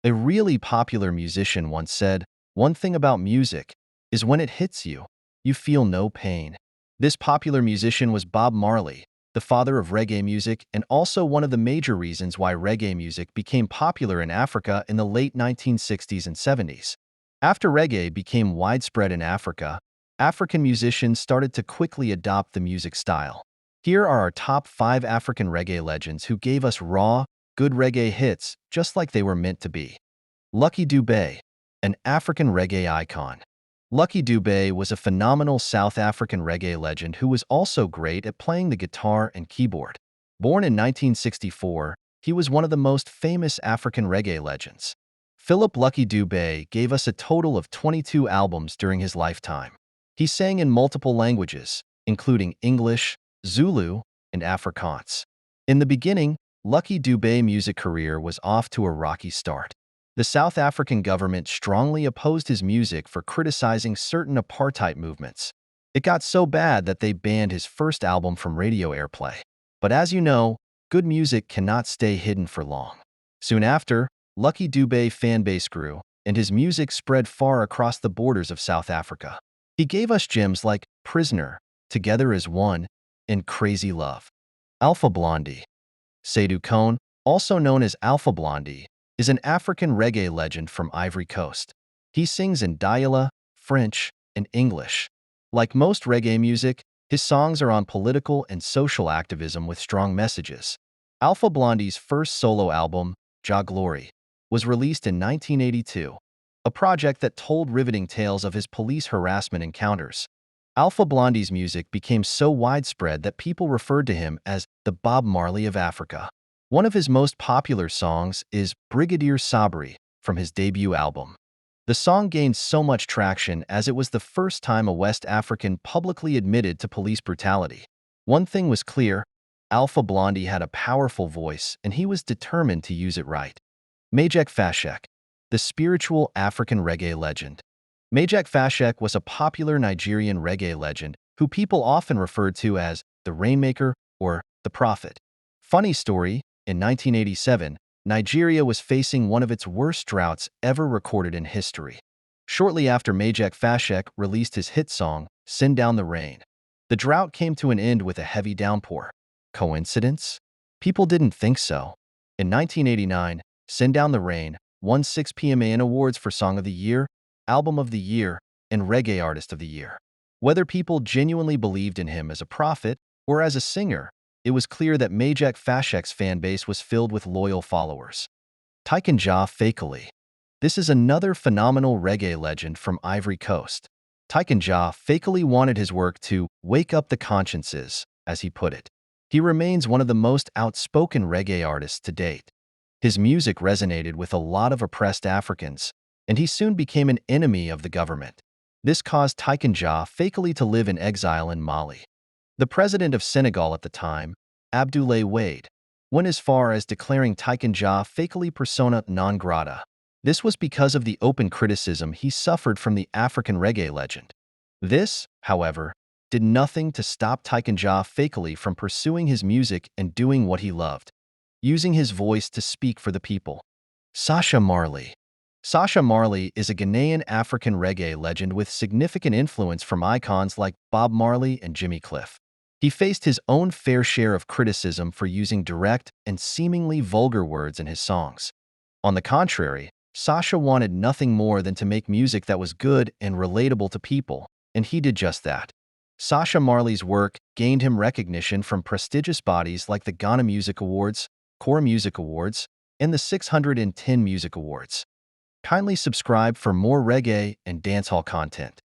A really popular musician once said, "One thing about music is when it hits you, you feel no pain." This popular musician was Bob Marley, the father of reggae music and also one of the major reasons why reggae music became popular in Africa in the late 1960s and 70s. After reggae became widespread in Africa, African musicians started to quickly adopt the music style. Here are our top 5 African reggae legends who gave us raw, good reggae hits just like they were meant to be. Lucky Dube, an African reggae icon. Lucky Dube was a phenomenal South African reggae legend who was also great at playing the guitar and keyboard. Born in 1964, he was one of the most famous African reggae legends. Philip Lucky Dube gave us a total of 22 albums during his lifetime. He sang in multiple languages, including English, Zulu, and Afrikaans. In the beginning, Lucky Dube's music career was off to a rocky start. The South African government strongly opposed his music for criticizing certain apartheid movements. It got so bad that they banned his first album from radio airplay. But as you know, good music cannot stay hidden for long. Soon after, Lucky Dube's fanbase grew, and his music spread far across the borders of South Africa. He gave us gems like Prisoner, Together as One, and Crazy Love. Alpha Blondy. Seydou Kone, also known as Alpha Blondy, is an African reggae legend from Ivory Coast. He sings in Diola, French, and English. Like most reggae music, his songs are on political and social activism with strong messages. Alpha Blondy's first solo album, Ja Glory, was released in 1982, a project that told riveting tales of his police harassment encounters. Alpha Blondy's music became so widespread that people referred to him as the Bob Marley of Africa. One of his most popular songs is Brigadier Sabri from his debut album. The song gained so much traction as it was the first time a West African publicly admitted to police brutality. One thing was clear: Alpha Blondy had a powerful voice and he was determined to use it right. Majek Fashek, the spiritual African reggae legend. Majek Fashek was a popular Nigerian reggae legend who people often referred to as the Rainmaker or the Prophet. Funny story, in 1987, Nigeria was facing one of its worst droughts ever recorded in history. Shortly after Majek Fashek released his hit song, Send Down the Rain, the drought came to an end with a heavy downpour. Coincidence? People didn't think so. In 1989, Send Down the Rain won 6 PMAN awards for Song of the Year, Album of the Year, and Reggae Artist of the Year. Whether people genuinely believed in him as a prophet or as a singer, it was clear that Majek Fashek's fanbase was filled with loyal followers. Tyken Jah Fakoly. This is another phenomenal reggae legend from Ivory Coast. Tyken Jah Fakoly wanted his work to wake up the consciences, as he put it. He remains one of the most outspoken reggae artists to date. His music resonated with a lot of oppressed Africans, and he soon became an enemy of the government. This caused Tyken Jah Fakoly to live in exile in Mali. The president of Senegal at the time, Abdoulaye Wade, went as far as declaring Tyken Jah Fakoly persona non grata. This was because of the open criticism he suffered from the African reggae legend. This, however, did nothing to stop Tyken Jah Fakoly from pursuing his music and doing what he loved, using his voice to speak for the people. Sasha Marley. Sasha Marley is a Ghanaian African reggae legend with significant influence from icons like Bob Marley and Jimmy Cliff. He faced his own fair share of criticism for using direct and seemingly vulgar words in his songs. On the contrary, Sasha wanted nothing more than to make music that was good and relatable to people, and he did just that. Sasha Marley's work gained him recognition from prestigious bodies like the Ghana Music Awards, Core Music Awards, and the 610 Music Awards. Kindly subscribe for more reggae and dancehall content.